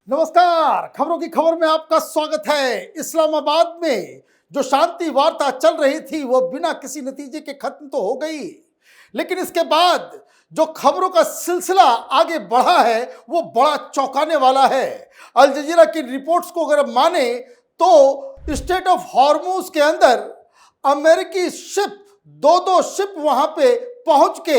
नमस्कार, खबरों की खबर में आपका स्वागत है। इस्लामाबाद में जो शांति वार्ता चल रही थी वो बिना किसी नतीजे के खत्म तो हो गई, लेकिन इसके बाद जो खबरों का सिलसिला आगे बढ़ा है वो बड़ा चौंकाने वाला है। अल जजीरा की रिपोर्ट्स को अगर माने तो स्टेट ऑफ हॉर्मुज के अंदर अमेरिकी शिप दो शिप वहां पे पहुंच के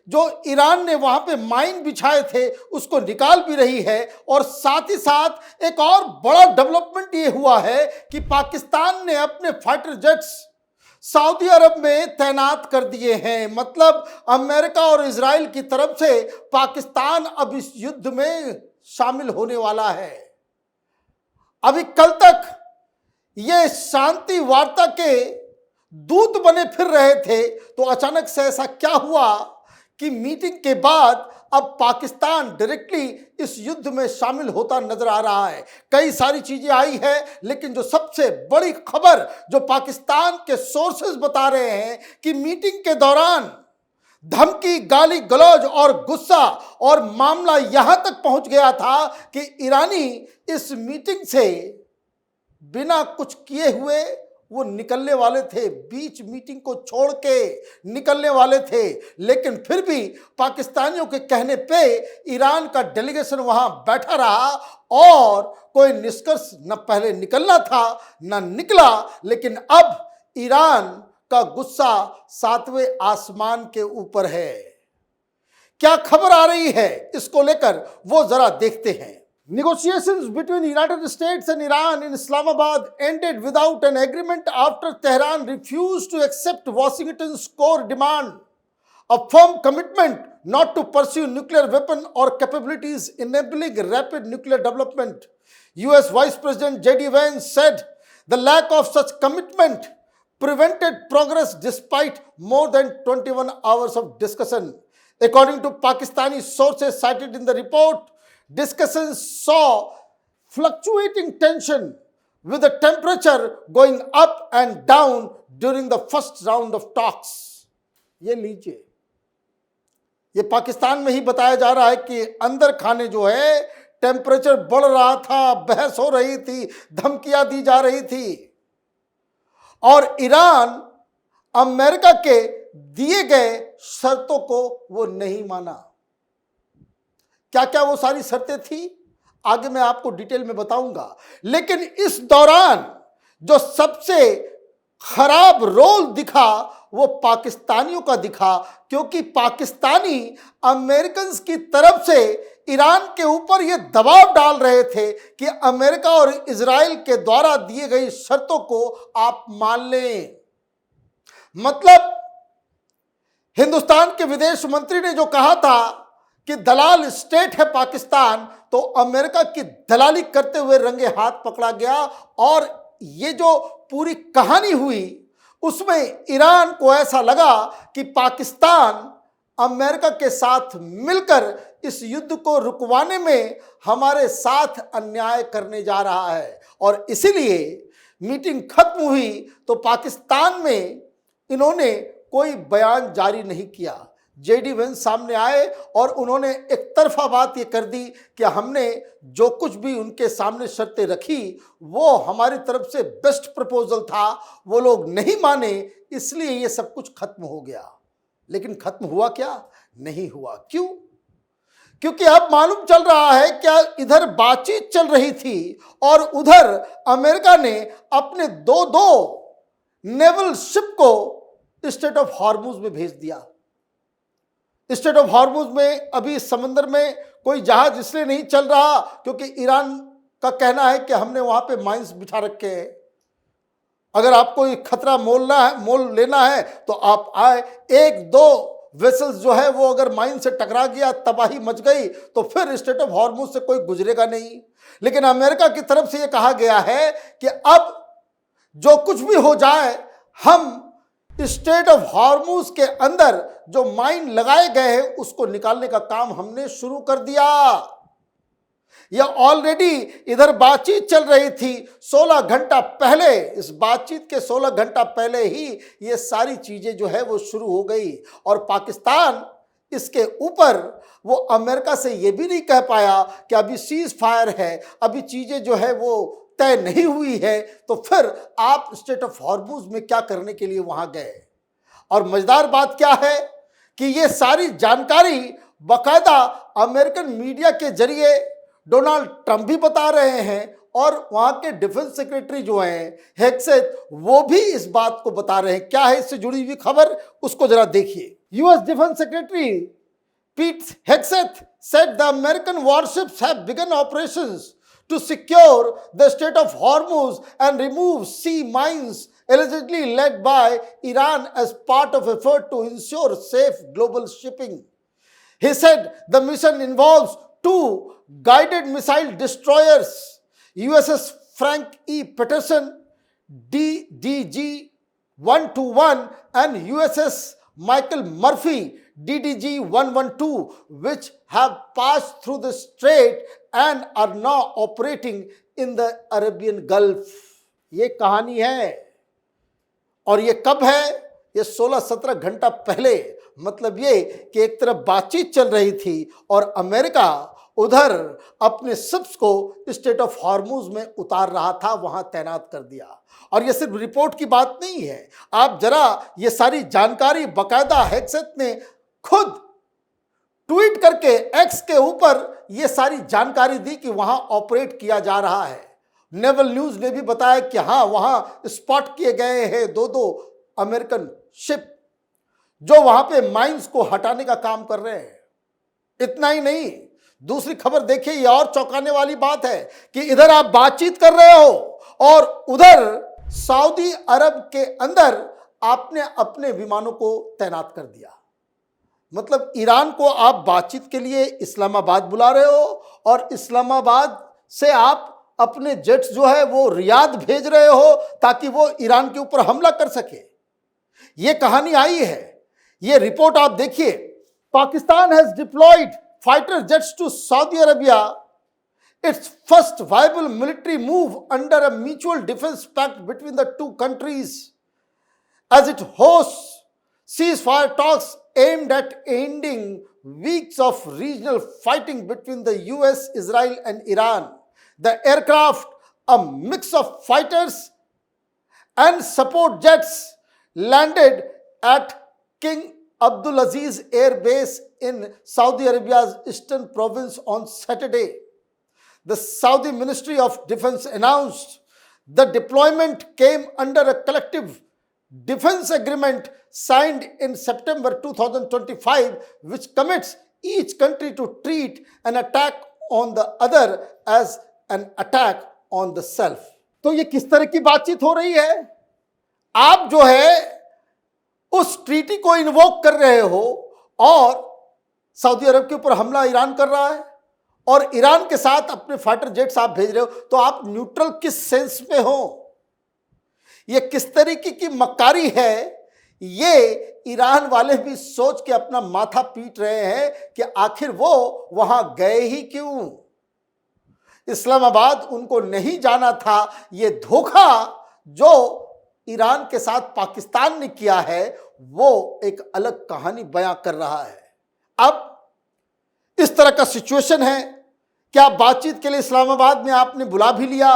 जो ईरान ने वहां पे माइन बिछाए थे उसको निकाल भी रही है। और साथ ही साथ एक और बड़ा डेवलपमेंट ये हुआ है कि पाकिस्तान ने अपने फाइटर जेट्स सऊदी अरब में तैनात कर दिए हैं। मतलब अमेरिका और इजराइल की तरफ से पाकिस्तान अब इस युद्ध में शामिल होने वाला है। अभी कल तक ये शांति वार्ता के दूत बने फिर रहे थे, तो अचानक से ऐसा क्या हुआ कि मीटिंग के बाद अब पाकिस्तान डायरेक्टली इस युद्ध में शामिल होता नजर आ रहा है। कई सारी चीजें आई है, लेकिन जो सबसे बड़ी खबर जो पाकिस्तान के सोर्सेज बता रहे हैं कि मीटिंग के दौरान धमकी, गाली गलौज और गुस्सा और मामला यहां तक पहुंच गया था कि ईरानी इस मीटिंग से बिना कुछ किए हुए वो निकलने वाले थे, बीच मीटिंग को छोड़ के निकलने वाले थे। लेकिन फिर भी पाकिस्तानियों के कहने पे ईरान का डेलीगेशन वहां बैठा रहा और कोई निष्कर्ष न पहले निकलना था न निकला। लेकिन अब ईरान का गुस्सा 7वें आसमान के ऊपर है। क्या खबर आ रही है इसको लेकर वो जरा देखते हैं। Negotiations between United States and Iran in Islamabad ended without an agreement after Tehran refused to accept Washington's core demand, a firm commitment not to pursue nuclear weapon or capabilities enabling rapid nuclear development. US Vice President J.D. Vance said the lack of such commitment prevented progress despite more than 21 hours of discussion. According to Pakistani sources cited in the report, discussions saw fluctuating tension with the temperature going up and down during the first round of talks. ये लीजिए, ये पाकिस्तान में ही बताया जा रहा है कि अंदर खाने जो है टेम्परेचर बढ़ रहा था, बहस हो रही थी, धमकियां दी जा रही थी और ईरान अमेरिका के दिए गए शर्तों को वो नहीं माना। क्या क्या वो सारी शर्तें थी आगे मैं आपको डिटेल में बताऊंगा। लेकिन इस दौरान जो सबसे खराब रोल दिखा वो पाकिस्तानियों का दिखा, क्योंकि पाकिस्तानी अमेरिकन की तरफ से ईरान के ऊपर ये दबाव डाल रहे थे कि अमेरिका और इजराइल के द्वारा दिए गई शर्तों को आप मान लें। मतलब हिंदुस्तान के विदेश मंत्री ने जो कहा था कि दलाल स्टेट है पाकिस्तान, तो अमेरिका की दलाली करते हुए रंगे हाथ पकड़ा गया। और ये जो पूरी कहानी हुई उसमें ईरान को ऐसा लगा कि पाकिस्तान अमेरिका के साथ मिलकर इस युद्ध को रुकवाने में हमारे साथ अन्याय करने जा रहा है। और इसीलिए मीटिंग खत्म हुई तो पाकिस्तान में इन्होंने कोई बयान जारी नहीं किया। जेडी वेंस सामने आए और उन्होंने एक तरफा बात ये कर दी कि हमने जो कुछ भी उनके सामने शर्तें रखी वो हमारी तरफ से बेस्ट प्रपोजल था, वो लोग नहीं माने, इसलिए ये सब कुछ खत्म हो गया। लेकिन खत्म हुआ क्या? नहीं हुआ। क्यों? क्योंकि अब मालूम चल रहा है क्या इधर बातचीत चल रही थी और उधर अमेरिका ने अपने दो नेवल शिप को स्टेट ऑफ हॉर्मुज में भेज दिया। स्टेट ऑफ हॉर्मुज में अभी समंदर में कोई जहाज इसलिए नहीं चल रहा क्योंकि ईरान का कहना है कि हमने वहां पे माइंस बिठा रखे हैं, अगर आपको ये खतरा मोल लेना है तो आप आए। एक दो वेसल्स जो है वो अगर माइन से टकरा गया, तबाही मच गई, तो फिर स्टेट ऑफ हॉर्मुज से कोई गुजरेगा नहीं। लेकिन अमेरिका की तरफ से ये कहा गया है कि अब जो कुछ भी हो जाए, हम स्टेट ऑफ हॉर्मुज के अंदर जो माइन लगाए गए हैं उसको निकालने का काम हमने शुरू कर दिया। यह ऑलरेडी इधर बातचीत चल रही थी 16 घंटा पहले। इस बातचीत के 16 घंटा पहले ही ये सारी चीजें जो है वो शुरू हो गई और पाकिस्तान इसके ऊपर वो अमेरिका से ये भी नहीं कह पाया कि अभी सीज फायर है, अभी चीजें जो है वो तय नहीं हुई है, तो फिर आप स्ट्रेट ऑफ हॉर्मुज में क्या करने के लिए वहां गए। और मजेदार बात क्या है कि ये सारी जानकारी बाकायदा अमेरिकन मीडिया के जरिए डोनाल्ड ट्रंप भी बता रहे हैं और वहां के डिफेंस सेक्रेटरी जो हैं हेग्सेथ, वो भी इस बात को बता रहे हैं। क्या है इससे जुड़ी हुई खबर, उसको जरा देखिए। यूएस डिफेंस सेक्रेटरी पीट हेग्सेथ said the American warships have begun operations to secure the Strait of Hormuz and remove sea mines allegedly led by Iran as part of effort to ensure safe global shipping. He said the mission involves two guided missile destroyers, USS Frank E. Peterson DDG-121 and USS Michael Murphy DDG-112, which have passed through the strait and are now operating in the Arabian Gulf. ये कहानी है और ये कब है, ये 16-17 घंटा पहले। मतलब ये कि एक तरफ बातचीत चल रही थी और अमेरिका उधर अपने शिप्स को स्ट्रेट ऑफ हॉर्मुज में उतार रहा था, वहां तैनात कर दिया। और ये सिर्फ रिपोर्ट की बात नहीं है, आप जरा ये सारी जानकारी बाकायदा हेग्सेथ ने खुद ट्वीट करके एक्स के ऊपर ये सारी जानकारी दी कि वहां ऑपरेट किया जा रहा है। नेवल न्यूज ने भी बताया कि हाँ, वहां स्पॉट किए गए हैं दो अमेरिकन शिप जो वहां पे माइंस को हटाने का काम कर रहे हैं। इतना ही नहीं, दूसरी खबर देखिए, ये और चौंकाने वाली बात है कि इधर आप बातचीत कर रहे हो और उधर सऊदी अरब के अंदर आपने अपने विमानों को तैनात कर दिया। मतलब ईरान को आप बातचीत के लिए इस्लामाबाद बुला रहे हो और इस्लामाबाद से आप अपने जेट्स जो है वो रियाद भेज रहे हो ताकि वो ईरान के ऊपर हमला कर सके। ये कहानी आई है, ये रिपोर्ट आप देखिए। Pakistan has deployed fighter jets to Saudi Arabia, its first viable military move under a mutual defense pact between the two countries, as it hosts ceasefire talks aimed at ending weeks of regional fighting between the US, Israel and Iran. The aircraft, a mix of fighters and support jets, landed at King Abdulaziz Air Base in Saudi Arabia's eastern province on Saturday. The Saudi Ministry of Defense announced the deployment came under a collective defense agreement signed in September 2025, which commits each country to treat an attack on the other as an attack on the self. तो ये किस तरह की बातचीत हो रही है? आप जो है उस ट्रीटी को इन्वोक कर रहे हो और सऊदी अरब के ऊपर हमला ईरान कर रहा है और ईरान के साथ अपने फाइटर जेट्स आप भेज रहे हो, तो आप न्यूट्रल किस सेंस में हो? ये किस तरीके की मक्कारी है? ये ईरान वाले भी सोच के अपना माथा पीट रहे हैं कि आखिर वो वहां गए ही क्यों। इस्लामाबाद उनको नहीं जाना था। ये धोखा जो ईरान के साथ पाकिस्तान ने किया है वो एक अलग कहानी बयां कर रहा है। अब इस तरह का सिचुएशन है, क्या बातचीत के लिए इस्लामाबाद में आपने बुला भी लिया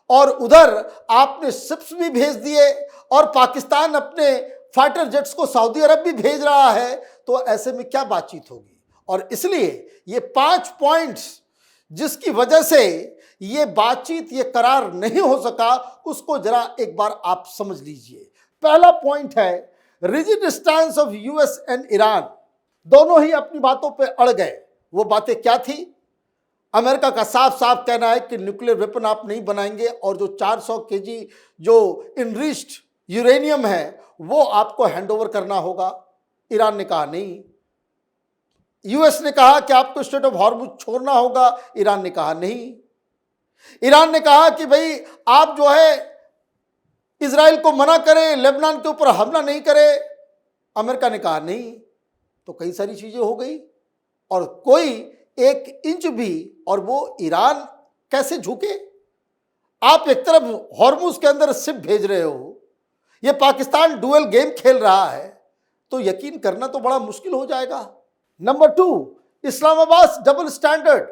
और उधर आपने शिप्स भी भेज दिए और पाकिस्तान अपने फाइटर जेट्स को सऊदी अरब भी भेज रहा है, तो ऐसे में क्या बातचीत होगी। और इसलिए ये 5 पॉइंट्स जिसकी वजह से ये बातचीत, ये करार नहीं हो सका, उसको जरा एक बार आप समझ लीजिए। पहला पॉइंट है rigid stance of US and Iran. दोनों ही अपनी बातों पे अड़ गए। वो बातें क्या थी? अमेरिका का साफ साफ कहना है कि न्यूक्लियर वेपन आप नहीं बनाएंगे और जो 400 केजी जो इनरिच्ड यूरेनियम है वो आपको हैंडओवर करना होगा। ईरान ने कहा नहीं। यूएस ने कहा कि आपको स्ट्रेट ऑफ हॉर्मुज छोड़ना होगा, ईरान ने कहा नहीं। ईरान ने कहा कि भाई आप जो है इजराइल को मना करें, लेबनान के ऊपर हमला नहीं करें, अमेरिका ने कहा नहीं। तो कई सारी चीजें हो गई और कोई 1 इंच भी, और वो ईरान कैसे झुके? आप एक तरफ हॉर्मुज के अंदर शिप भेज रहे हो, ये पाकिस्तान डुअल गेम खेल रहा है, तो यकीन करना तो बड़ा मुश्किल हो जाएगा। Number 2, Islamabad double standard.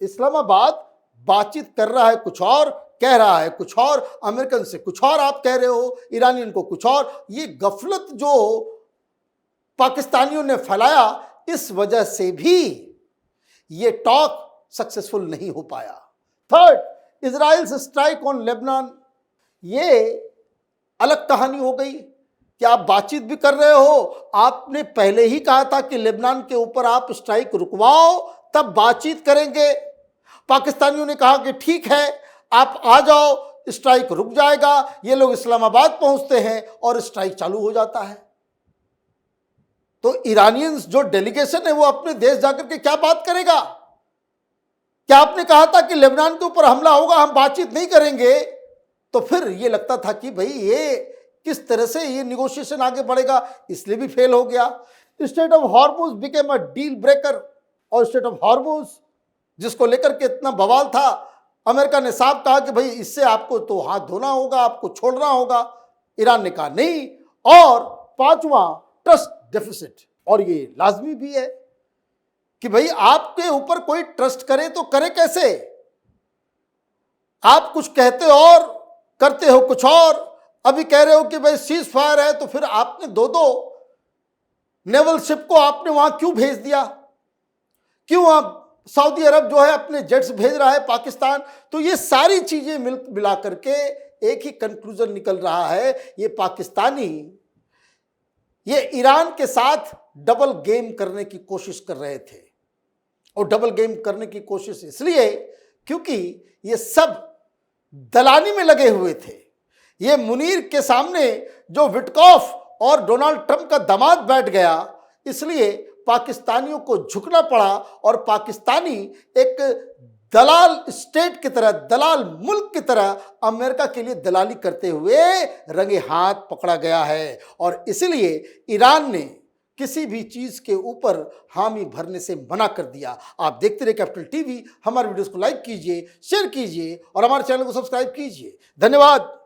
Islamabad बातचीत कर रहा है कुछ और, कह रहा है कुछ और, अमेरिकन से कुछ और आप कह रहे हो, ईरानियन को कुछ और। ये गफलत जो पाकिस्तानियों ने फैलाया, इस वजह से भी ये टॉक सक्सेसफुल नहीं हो पाया। Third, Israel strike on Lebanon. ये अलग कहानी हो गई कि आप बातचीत भी कर रहे हो, आपने पहले ही कहा था कि लेबनान के ऊपर आप स्ट्राइक रुकवाओ तब बातचीत करेंगे। पाकिस्तानियों ने कहा कि ठीक है आप आ जाओ, स्ट्राइक रुक जाएगा। ये लोग इस्लामाबाद पहुंचते हैं और स्ट्राइक चालू हो जाता है। तो ईरानियंस जो डेलीगेशन है वो अपने देश जाकर के क्या बात करेगा? क्या आपने कहा था कि लेबनान के ऊपर हमला होगा, हम बातचीत नहीं करेंगे? तो फिर ये लगता था कि भाई ये किस तरह से ये निगोशिएशन आगे बढ़ेगा, इसलिए भी फेल हो गया। State of Hormuz became a deal breaker. और स्टेट ऑफ हॉर्मुज जिसको लेकर के इतना बवाल था, अमेरिका ने साफ कहा कि भाई इससे आपको तो हाथ धोना होगा, आपको छोड़ना होगा। ईरान ने कहा नहीं। और पांचवा, ट्रस्ट डेफिसिट। और ये लाजमी भी है कि भाई आपके ऊपर कोई ट्रस्ट करे तो करे कैसे? आप कुछ कहते हो और करते हो कुछ और। अभी कह रहे हो कि भाई सीज फायर है, तो फिर आपने दो नेवल शिप को आपने वहां क्यों भेज दिया? क्यों आप सऊदी अरब जो है अपने जेट्स भेज रहा है पाकिस्तान? तो ये सारी चीजें मिला करके एक ही कंक्लूजन निकल रहा है, ये पाकिस्तानी ये ईरान के साथ डबल गेम करने की कोशिश कर रहे थे। और डबल गेम करने की कोशिश इसलिए क्योंकि ये सब दलाली में लगे हुए थे। ये मुनीर के सामने जो विटकॉफ और डोनाल्ड ट्रंप का दामाद बैठ गया, इसलिए पाकिस्तानियों को झुकना पड़ा। और पाकिस्तानी एक दलाल स्टेट की तरह, दलाल मुल्क की तरह अमेरिका के लिए दलाली करते हुए रंगे हाथ पकड़ा गया है। और इसलिए ईरान ने किसी भी चीज के ऊपर हामी भरने से मना कर दिया। आप देखते रहिए कैपिटल टीवी। हमारे वीडियोस को लाइक कीजिए, शेयर कीजिए और हमारे चैनल को सब्सक्राइब कीजिए। धन्यवाद।